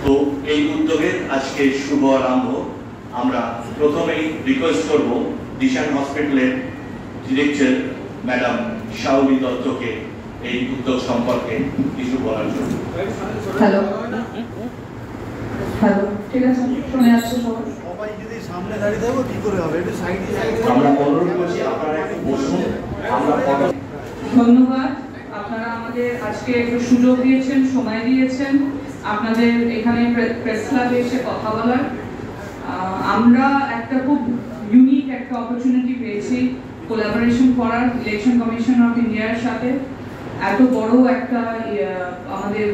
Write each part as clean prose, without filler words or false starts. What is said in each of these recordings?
তো এই উদ্যোগের আজকে শুভ আরম্ভ। আমরা প্রথমেই রিকোয়েস্ট করব দিশান হসপিটালের ডিরেক্টর ম্যাডাম শাওলি দত্তকে এই উদ্যোগ সম্পর্কে কিছু বলার জন্য। হ্যালো হ্যালো, ঠিক আছে, শুনে আসছে সবাই? যদি সামনে দাঁড়িয়ে থাকবো কি করে হবে, একটু সাইডে আমরা অনুরোধ করছি আপনারা একটু বসুন। আমরা ধন্যবাদ, আপনারা আমাদের আজকে একটু সুযোগ দিয়েছেন, সময় দিয়েছেন আপনাদের এখানে প্রেস ক্লাবে এসে কথা বলার। আমরা একটা খুব ইউনিক একটা অপরচুনিটি পেয়েছি কোলাবোরেশন করার ইলেকশন কমিশন অফ ইন্ডিয়ার সাথে। এত বড় একটা আমাদের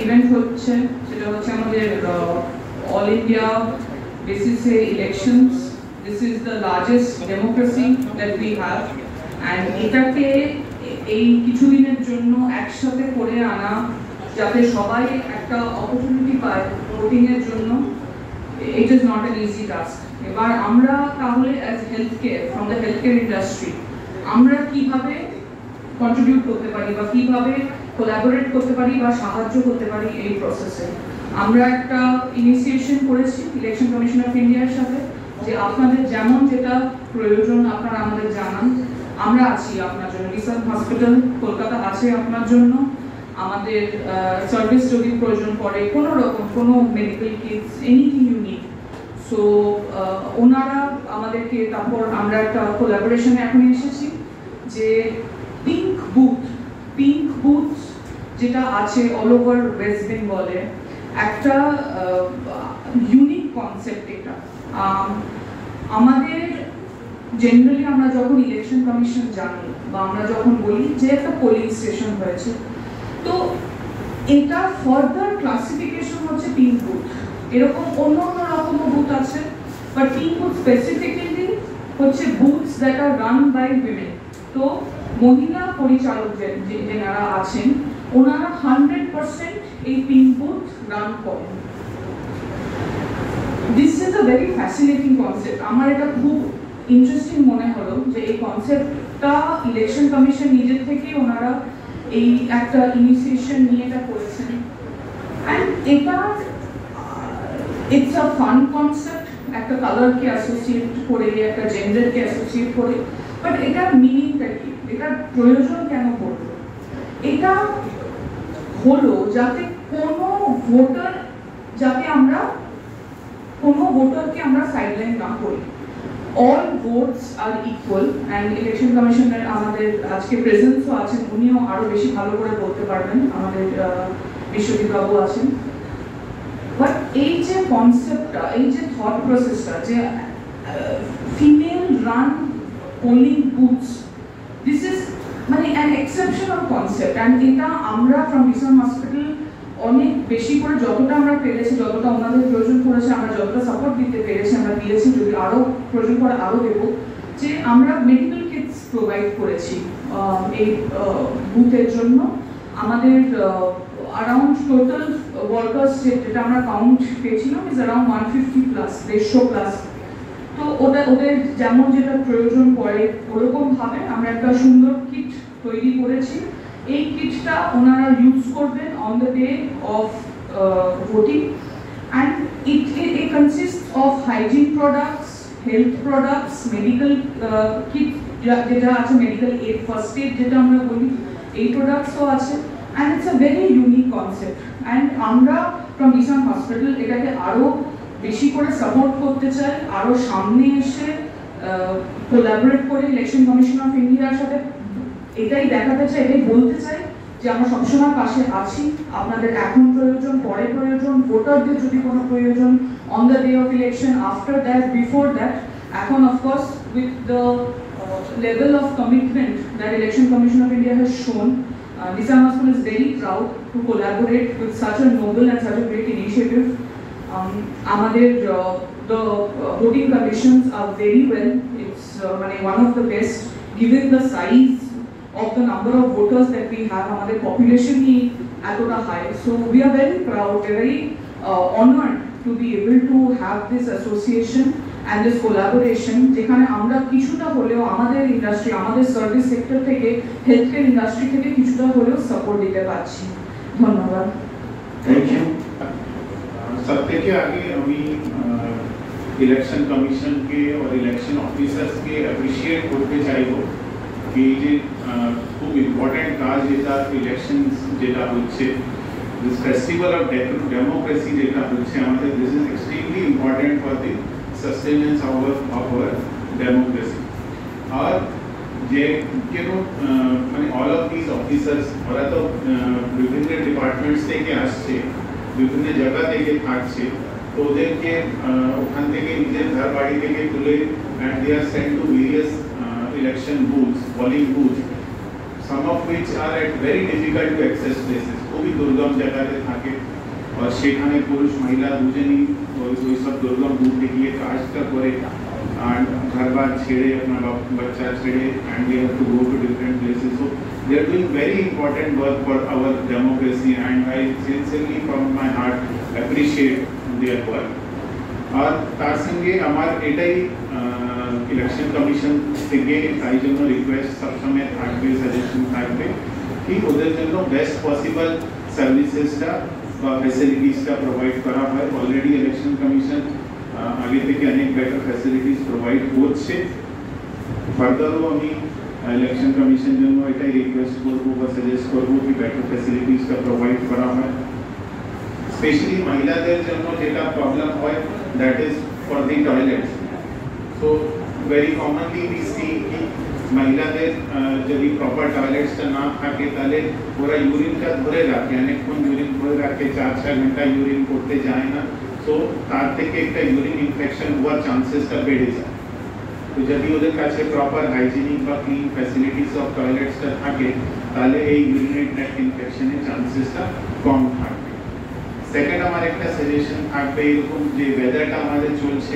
ইভেন্ট হচ্ছে, সেটা হচ্ছে আমাদের অল ইন্ডিয়া বেসিসে elections. This is the largest democracy that we have, and এটাকে এই কিছুদিনের জন্য একসাথে করে আনা, যাতে সবাই একটা অপরচুনিটি পায় ভোটিং এর জন্য, it is not an easy task. এবার আমরা তাহলে as health care, from the health care industry, আমরা কিভাবে কন্ট্রিবিউট করতে পারি বা কিভাবে কোলাবোরেট করতে পারি বা সাহায্য করতে পারি এই প্রসেসে। আমরা একটা ইনিশিয়েশন করেছি ইলেকশন কমিশন অফ ইন্ডিয়ার সাথে, যে আপনাদের যেমন যেটা প্রয়োজন আপনারা আমাদের জানান, আমরা আছি আপনার জন্য। দিশান হসপিটাল কলকাতা আছে আপনার জন্য। আমাদের সার্ভিস যদি প্রয়োজন পড়ে, কোনো রকম কোনো medical kits, anything you need, so ওনারা আমাদেরকে, তারপর আমরা একটা কোলাবোরেশনে এখন এসেছি যে পিঙ্ক বুথ যেটা আছে অল ওভার ওয়েস্ট বেঙ্গলে, একটা ইউনিক কনসেপ্ট এটা। আমাদের জেনারেলি আমরা যখন ইলেকশন কমিশন জানি বা আমরা যখন বলি যে একটা পোলিং স্টেশন হয়েছে, তো এটা ফার্দার ক্লাসিফিকেশন হচ্ছে পিঙ্ক বুথ। এরকম অন্য রকম বুথ আছে, বাট পিঙ্ক বুথ স্পেসিফিক্যালি হচ্ছে booths that are run by women. তো মহিলা পরিচালক যারা আছেন, ওনারা 100% এই পিঙ্ক বুথ রান করেন। This is a very fascinating concept. আমার এটা খুব ইন্টারেস্টিং মনে হলো যে এই কনসেপ্টটা ইলেকশন কমিশন নিজের থেকে ওনারা এই একটা ইনিশিয়েশন নিয়ে এটা করেছেন। অ্যান্ড এটা ইটস আ ফান কনসেপ্ট, একটা কালারকে অ্যাসোসিয়েট করে, একটা জেন্ডারকে অ্যাসোসিয়েট করে, বাট এটার মিনিংটা কি, এটার প্রয়োজন কেন পড়লো? এটা হলো যাতে কোনো ভোটারকে আমরা সাইডলাইন না করি। All votes are equal, and election কমিশনের আমাদের আজকে প্রেজেন্সও আছেন, উনিও আরো বেশি ভালো করে বলতে পারবেন, আমাদের বিশ্বজিৎ বাবু আছেন। বাট এই যে কনসেপ্টটা, এই যে থট প্রসেসটা, যে female run polling booths, this is মানে অ্যান এক্সেপশনাল কনসেপ্ট। অ্যান্ড এটা আমরা ফ্রম দিশান হসপিটাল অনেক বেশি করে যতটা আমরা পেরেছি, যতটা ওনাদের প্রয়োজন পড়েছে, আমরা যতটা সাপোর্ট দিতে পেরেছি আমরা দিয়েছি, যদি আরও প্রয়োজন পড়ে আরও দেবো। যে আমরা মেডিকেল কিটস প্রোভাইড করেছি এই বুথের জন্য। আমাদের অ্যারাউন্ড টোটাল ওয়ার্কার্স যেটা আমরা কাউন্ট পেয়েছিলাম ইজ অ্যারাউন্ড 150 প্লাস, 150 প্লাস। তো ওদের যেমন যেটা প্রয়োজন পড়ে ওরকমভাবে আমরা একটা সুন্দর কিট তৈরি করেছি। এই কিটটা ওনারা ইউজ করবেন on the day of voting, and it consist of hygiene products, health products, medical kit যেটা আছে, মেডিকেল এড, ফার্স্ট এড যেটা আমরা বলি, এই প্রোডাক্টসও আছে। And it's a very unique concept. And আমরা ফ্রম দিশান হসপিটাল এটাকে আরও বেশি করে সাপোর্ট করতে চাই, আরও সামনে এসে কোলাবোরেট করে ইলেকশন কমিশন অফ ইন্ডিয়ার সাথে এটাই দেখাতে চাই, এটাই বলতে চাই যে আমরা সবসময় পাশে আছি। আপনাদের এখন প্রয়োজন, পরে প্রয়োজন, ভোটারদের যদি কোনো প্রয়োজন, on the day of election, after that, before that. এখন of course with the level of commitment that Election Commission of India has shown, Disan Hospital is very proud to collaborate with such a noble and such a great initiative. The voting conditions are very well. It's one of the best, given the size of the number of voters that we have. Our population is high, so we are very proud, very honored to be able to have this association and this collaboration, যেখানে আমরা কিছুটা হলেও আমাদের industry, আমাদের service sector থেকে, health care industry থেকে কিছুটা হলেও সাপোর্ট দিতে পারছি। ধন্যবাদ। Thank you. सब থেকে আগে আমি ইলেকশন কমিশন কে और ইলেকশন অফিসার্স কে অ্যাপ্রিশিয়েট করতে চাইবো कि যে খুব ইম্পর্টেন্ট কাজ যেটা ইলেকশনস যেটা হচ্ছে this festival of democracy যেটা হচ্ছে আমাদের this is extremely important for the sustenance of our democracy और যে কেন মানে all of these officers ওরা তো বিভিন্ন ডিপার্টমেন্টস থেকে আসছে বিভিন্ন জায়গা থেকে থাকছে তো ওদেরকে ওখান থেকে নিজের ঘর বাড়ি থেকে তুলে and they are sent to various election booths polling booths some of which are at very difficult to access places খুবই দুর্গম জায়গাতে থাকে আর সেখানে পুরুষ মহিলা দুজনেই ওই সব দুর্গম বুথে গিয়ে কাজটা করে আর ঘরবার ছেড়ে আপনার বাচ্চা ছেড়ে and they have to go to different places so they are doing very important work for our democracy and I sincerely from my heart appreciate their work আর তার সঙ্গে আমার এটাই ইলেকশন কমিশন থেকে তাই জন্য রিকোয়েস্ট সবসময় থাকবে সাজেশন থাকবে कि ওদের জন্য বেস্ট পসিবল সার্ভিসেসটা বা ফ্যাসিলিটিসটা প্রোভাইড করা হয় অলরেডি ইলেকশন কমিশন আগে থেকে অনেক বেটার ফ্যাসিলিটিস প্রোভাইড করছে ফার্দারও আমি ইলেকশন কমিশন জন্য এটাই রিকোয়েস্ট করব বা সাজেস্ট করব कि বেটার ফ্যাসিলিটিসটা প্রোভাইড করা হয় স্পেশালি মহিলাদের জন্য যেটা প্রবলেম হয় that is for the toilets so very commonly we see कि মহিলাদের যদি প্রপার টয়লেটসটা না থাকে তাহলে ওরা ইউরিনটা ধরে রাখে অনেকক্ষণ ইউরিন ধরে রাখে 4-6 ঘন্টা ইউরিন করতে যায় না তো তার থেকে একটা ইউরিন ইনফেকশন হওয়ার চান্সেসটা বেড়ে যায় তো যদি ওদের কাছে প্রপার হাইজিনিক বা ক্লিন ফ্যাসিলিটিস অফ টয়লেটসটা থাকে তাহলে এই ইউরিনারি ট্র্যাক্ট ইনফেকশনের চান্সেসটা কম থাকবে সেকেন্ড আমার একটা সাজেশন থাকবে এরকম যে ওয়েদারটা আমাদের চলছে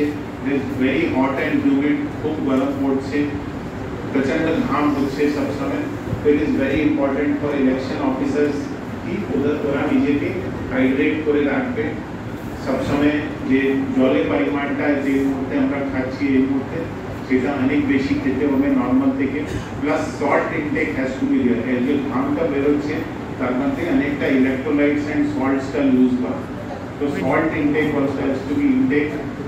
is very hot and humid খুব গরম পড়ছে प्रचंड घाम হচ্ছে সব সময় তো it is very important for election officers কি ওরা নিজেকে হাইড্রেট করে রাখবে সব সময় যে জলের পরিমাণটা যে মুহূর্তে আমরা খাচ্ছি এই মুহূর্তে সেটা অনেক বেশি খেতে হবে নর্মাল থেকে plus salt intake has to be there এই যে ঘামটা বেরোচ্ছে তার মধ্যে অনেকটা ইলেকট্রোলাইটস অ্যান্ড সল্টসটা লুজ হয় তো salt intake also has to be intake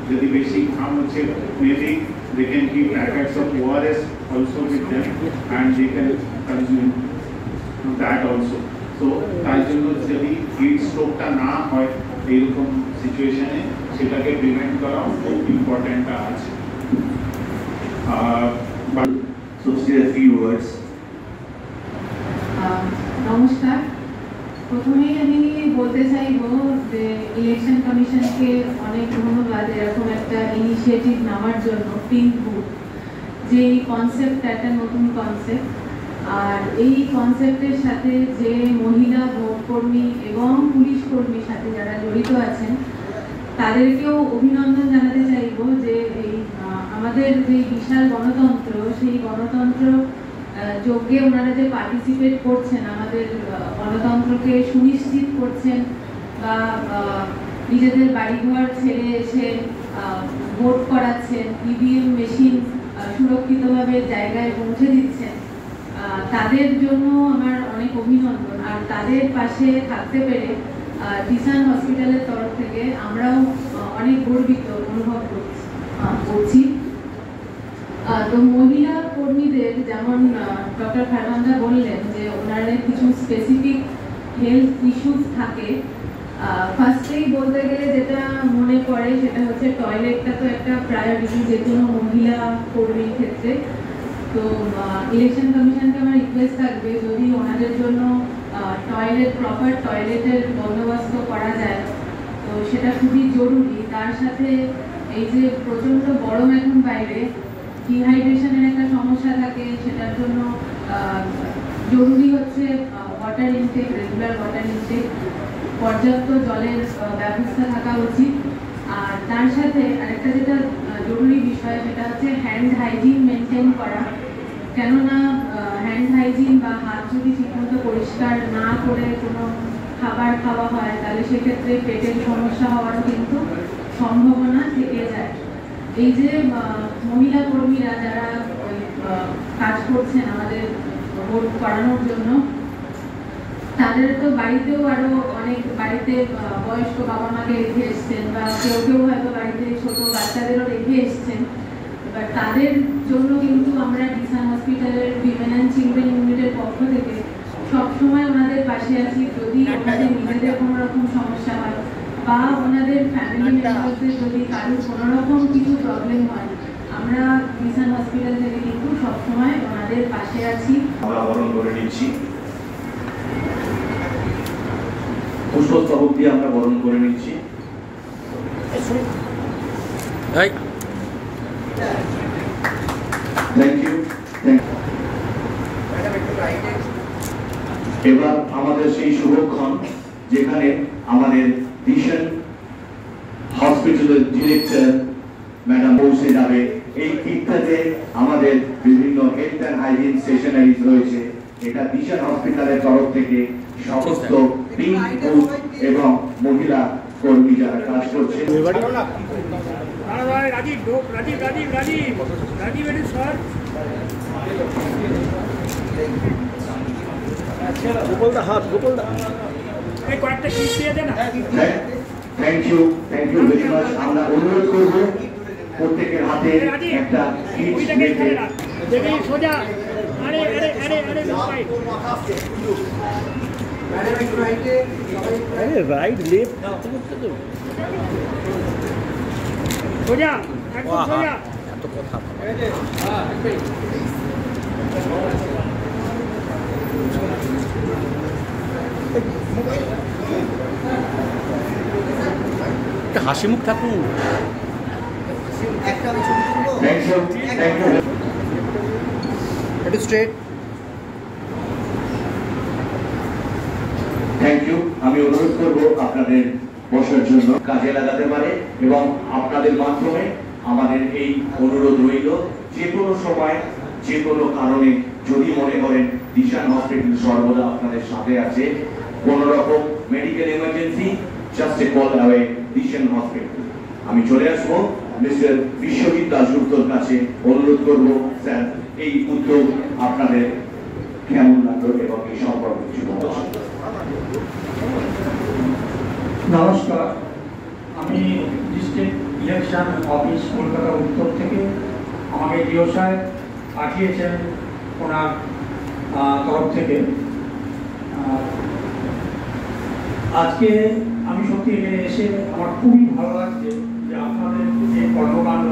যদি বেশি ঘাম হচ্ছে maybe they can keep packets of ORS also with them and they can consume that also so তার জন্য যদি হিট স্ট্রোকটা না হয় এরকম সিচুয়েশনে সেটাকে প্রিভেন্ট করা খুব ইম্পর্টেন্ট আছে so say a few words নমস্কার প্রথমেই আমি বলতে চাইবো যে ইলেকশন কমিশনকে অনেক ধন্যবাদ এরকম একটা ইনিশিয়েটিভ নেওয়ার জন্য পিঙ্ক বুথ যে এই কনসেপ্টটা একটা নতুন কনসেপ্ট আর এই কনসেপ্টের সাথে যে মহিলা ভোট কর্মী এবং পুলিশ কর্মীর সাথে যারা জড়িত আছেন তাদেরকেও অভিনন্দন জানাতে চাইবো যে এই আমাদের যে বিশাল গণতন্ত্র সেই গণতন্ত্র যোগ্যে ওনারা যে পার্টিসিপেট করছেন আমাদের গণতন্ত্রকে সুনিশ্চিত করছেন বা নিজেদের বাড়িঘর ছেড়ে এসে ভোট করাচ্ছেন ইভিএম মেশিন সুরক্ষিতভাবে জায়গায় পৌঁছে দিচ্ছেন তাদের জন্য আমার অনেক অভিনন্দন আর তাদের পাশে থাকতে পেরে দিশান হসপিটালের তরফ থেকে আমরাও অনেক গর্বিত অনুভব করছি তো মহিলা কর্মীদের যেমন ডক্টর ফারহান্দা বললেন যে ওনারা কিছু স্পেসিফিক হেলথ ইস্যুস থাকে ফার্স্টেই বলতে গেলে যেটা মনে পড়ে সেটা হচ্ছে টয়লেটটা তো একটা প্রায়োরিটি যে কোনো মহিলা কর্মীর ক্ষেত্রে তো ইলেকশন কমিশনকে আমার রিকোয়েস্ট থাকবে যদি ওনাদের জন্য টয়লেট প্রপার টয়লেটের বন্দোবস্ত করা যায় তো সেটা খুবই জরুরি তার সাথে এই যে প্রচণ্ড গরম এখন বাইরে ডিহাইড্রেশনের একটা সমস্যা থাকে সেটার জন্য জরুরি হচ্ছে water intact regular water intact পর্যাপ্ত জলের ব্যবস্থা থাকা উচিত আর তার সাথে আরেকটা যেটা জরুরি বিষয় সেটা হচ্ছে হ্যান্ড হাইজিন মেনটেন করা কেননা হ্যান্ড হাইজিন বা হাত যদি ঠিকমতো পরিষ্কার না করে কোনো খাবার খাওয়া হয় তাহলে সেক্ষেত্রে পেটের সমস্যা হওয়ারও কিন্তু সম্ভাবনা থেকে যায় এই যে মহিলা কর্মীরা যারা কাজ করছেন আমাদের ভোট করানোর জন্য তাদের তো বাড়িতেও আরো অনেক বাড়িতে বয়স্ক বাবা মাকে রেখে এসছেন বা কেউ কেউ হয়তো বাড়িতে ছোট বাচ্চাদেরও রেখে এসছেন, এবার তাদের জন্য কিন্তু আমরা ডিসান হসপিটালের উইমেন অ্যান্ড চিলড্রেন ইউনিটের পক্ষ থেকে সবসময় ওনাদের পাশে আছি। যদি ওনাদের নিজেদের কোনো রকম সমস্যা হয় বা ওনাদের ফ্যামিলি মেম্বারদের যদি কারোর কোনো রকম কিছু প্রবলেম হয়, আমরা ডিসান হসপিটাল থেকে কিন্তু সবসময় ওনাদের পাশে আছি। আমরা বরণ করে নিচ্ছি, পুষ্পস্তবক দিয়ে আমরা বরণ করে নিচ্ছি। Thank you. এবার আমাদের সেই শুভক্ষণ যেখানে আমাদের ভিশন হসপিটালের ডিরেক্টর ম্যাডাম পৌঁছে যাবে। এই কিটটাতে আমাদের বিভিন্ন হেলথ অ্যান্ড হাইজিন স্টেশনারিজ রয়েছে। এটা ভিশন হসপিটালের তরফ থেকে সমস্ত পিঙ্ক বুথ এবং মহিলা কর্মী যারা কাজ করছে। Thank you very much. আমরা অনুরোধ করব প্রত্যেকের হাতে একটা কিট রেখে রাইট লেফট সোজা একদম সোজা। এত কথা হাসি মুখ থাকুন। একটু স্ট্রেট। Thank you. আমি অনুরোধ করব আপনাদের বসার জন্য কাজে লাগাতে পারে এবং আপনাদের মাধ্যমে আমাদের এই অনুরোধ রইল, যে কোনো সময় যে কোনো কারণে যদি মনে করেন দিশান হসপিটাল সর্বদা আপনাদের সাথে আছে, কোন রকম medical emergency, just a call away Dishan hospital. আমি চলে আসবো মিস্টার বিশ্বজিৎ দাশগুপ্তর কাছে, অনুরোধ করব স্যার এই উদ্যোগ আপনাদের কেমন লাগলো এবং এই সম্পর্কে কিছু বলুন। নমস্কার, আমি ডিস্ট্রিক্ট ইলেকশন অফিস কলকাতা উত্তর থেকে। আমাকে ডিও সাহেব পাঠিয়েছেন ওনার তরফ থেকে। আজকে আমি সত্যি এখানে এসে আমার খুবই ভালো লাগছে যে আপনাদের যে কর্মকাণ্ড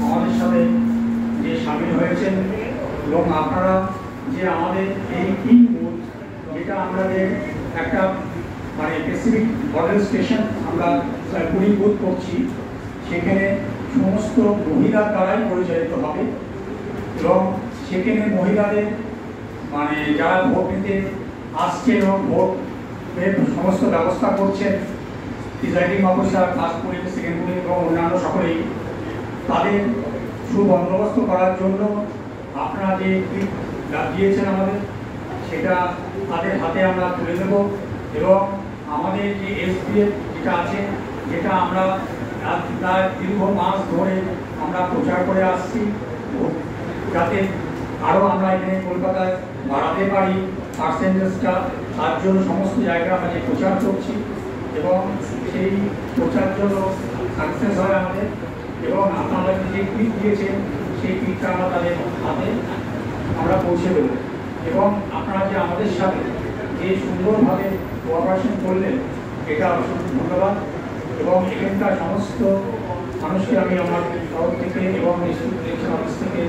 আমাদের সাথে যে সামিল হয়েছেন এবং আপনারা যে আমাদের এই পিঙ্ক বুথ, যেটা আমাদের একটা মানে স্পেসিফিক মডেল স্টেশন আমরা 20 বুথ করছি, সেখানে সমস্ত মহিলার দ্বারাই পরিচালিত হবে এবং সেখানে মহিলাদের মানে যারা ভোট দিতে আসছেন এবং ভোটের সমস্ত ব্যবস্থা করছেন, presiding officer, first police, second police এবং অন্যান্য সকলেই, তাদের সুবন্দোবস্ত করার জন্য আপনারা যে দিয়েছেন আমাদের, সেটা তাদের হাতে আমরা তুলে দেব এবং আমাদের যে এসপিএফ যেটা আছে, যেটা আমরা প্রায় দীর্ঘ মাস ধরে আমরা প্রচার করে আসছি, যাতে আরও আমরা এখানে কলকাতায় বাড়াতে পারি পার্সেন্টেজটা, তার জন্য সমস্ত জায়গায় আমরা যে প্রচার করছি এবং সেই প্রচার জন্য সাকসেস হয় আমাদের। এবং আপনারা যে কিট দিয়েছেন সেই কিটটা আমরা তাদের হাতে আমরা পৌঁছে দেবো এবং আপনারা যে আমাদের সাথে যে সুন্দরভাবে কোঅপারেশন করলেন, এটা অসংখ্য ধন্যবাদ। এবং এখানকার সমস্ত মানুষকে আমি আমার তরফ থেকে এবং ইলেকশন অফিস থেকে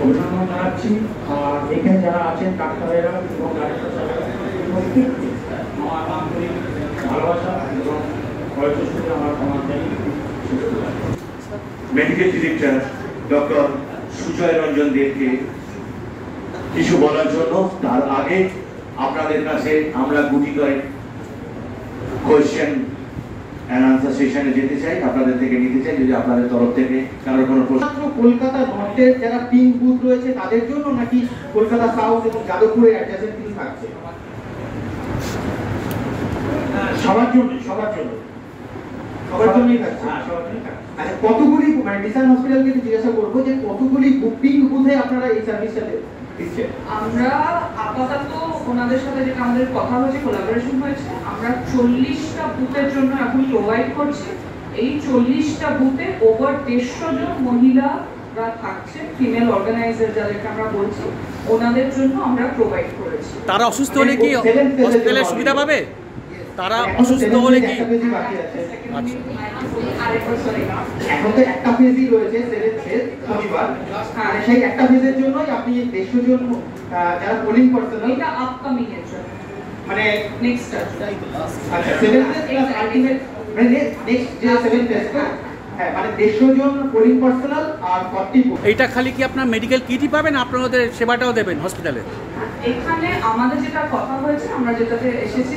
অভিনন্দন জানাচ্ছি। আর এখানে যারা আছেন ডাক্তারেরা এবং ডাক্তার সাহেবরা, প্রত্যেককে আমার আন্তরিক ভালোবাসা এবং বয়োজ্যেষ্ঠদের আমার ক্ষমা চাই। Medical director doctor Sujay Ranjan দেবকে কিছু বলার জন্য, তার আগে আপনাদের কাছে আমরা গুটি করে কোয়েশ্চেন অ্যান্ড আনসার সেশনে যেতে চাই, আপনাদের থেকে নিতে চাই যদি আপনাদের তরফ থেকে কারোর কোনো প্রশ্ন। কলকাতা নর্থের যারা পিঙ্ক বুথ রয়েছে তাদের জন্য, নাকি কলকাতা সাউথ এবং যাদবপুরের অ্যাডজাসেন্ট কিছু থাকছে? সবার জন্য সবার জন্যই থাকছে। আচ্ছা, কতগুলি মানে ডিসান হসপিটালকে জিজ্ঞাসা করবো যে কতগুলি পিঙ্ক বুথে আপনারা এই সার্ভিসটা দিচ্ছেন? আমরা আপাতত ওনাদের সাথে যেটা আমাদের কথা হয়েছে, কোলাবোরেশন হয়েছে, আমরা 40টা বুথের জন্য এখন প্রোভাইড করছি। এই 40টা বুথে ওভার 150 জন মহিলারা থাকছে, ফিমেল অর্গানাইজার যাদেরকে আমরা বলছি, ওনাদের জন্য আমরা প্রোভাইড করেছি। তারা অসুস্থ হলে কি হসপিটালের সুবিধা পাবে? তারা অসুস্থ হলে কি? এখন তো একটা ফেজই রয়েছে, 7 ফেজ শনিবার। মানে সেই একটা ফেজের জন্যই আপনি 150 জন যারা পোলিং পার্সোনাল, এটা আপকামিং এর জন্য, মানে নেক্সট আচ্ছা 7 ফেজ প্লাস আলটিমেট, মানে নেক্সট যে 7 ফেজ, হ্যাঁ মানে 150 জন পোলিং পার্সোনাল আর 40 বুথ। এইটা খালি কি আপনার মেডিকেল কিটই পাবেন, আপনাদের সেবাটাও দেবেন হসপিটালে? এখানে আমাদের যেটা কথা হয়েছে, আমরা যেটাতে এসেছি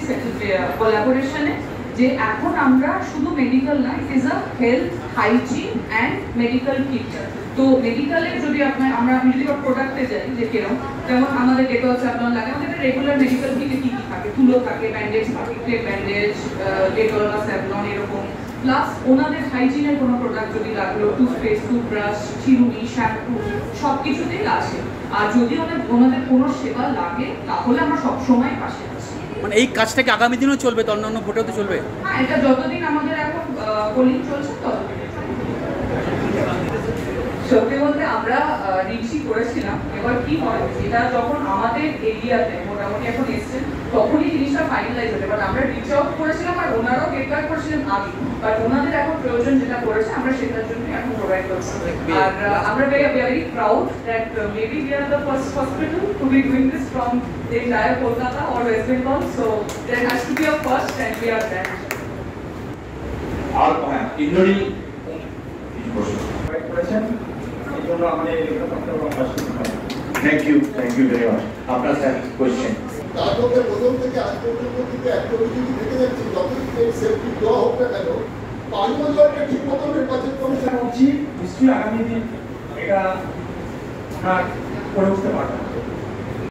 কোলাবোরেশনে, যে এখন আমরা শুধু মেডিকেল না, it is a health, hygiene and medical kit. তো মেডিকেলে যদি আমরা যদি প্রোডাক্টে যাই, যে কেরম, যেমন আমাদের ডেটল স্যাভলন লাগে, আমাদের রেগুলার মেডিকেল কিটে কি কি থাকে, তুলো থাকে, ব্যান্ডেজ থাকে, ক্লেপ ব্যান্ডেজ, ডেটল বা স্যাভলন এরকম, প্লাস ওনাদের হাইজিনের কোনো প্রোডাক্ট যদি লাগলো, টুথপেস্ট, টুথব্রাশ, চিরুনি, শ্যাম্পু, সব কিছুতেই আছে। আর যদি ওনাদের কোনো সেবা লাগে তাহলে আমরা সবসময় পাশে আছি। মানে এই কাজটাকে আগামী দিনেও চলবে, তো অন্যান্য ভোটেও তো চলবে? হ্যাঁ, এটা যতদিন আমাদের এখন পোলিং চলছে ততদিন। সত্যি বলতে আমরা রিচই করেছিলাম। এবার কি হয়, এটা যখন আমাদের এরিয়াতে মোটামুটি এখন এসছেন, তখনই জিনিসটা ফাইনালাইজ হবে। বাট আমরা রিচ আউট করেছিলাম আর ওনারাও গেটব্যাক করেছিলেন আগে, বাট ওনাদের এখন প্রয়োজন যেটা করেছে আমরা সেটার জন্য এখন প্রোভাইড করছি। আর আমরা very proud that maybe we are the first hospital to be doing this from the entire Kolkata or West Bengal, so there has to be a first and we are that. আর হ্যাঁ, ইন্দ্রনীল করেছেন, এই জন্য আমাদের থ্যাংক ইউ ভেরি মাচ। আপনার sir question? তার মধ্যে প্রথম থেকে আজ পর্যন্ত কিন্তু একটা অভিযোগই থেকে যাচ্ছে, যতই সেফটি দেওয়া হোক না কেন, পানীয় জলটা ঠিক মতো নির্বাচন কমিশন উচিত নিশ্চয়ই আগামী দিন এটা আমরা করে উঠতে পারবো।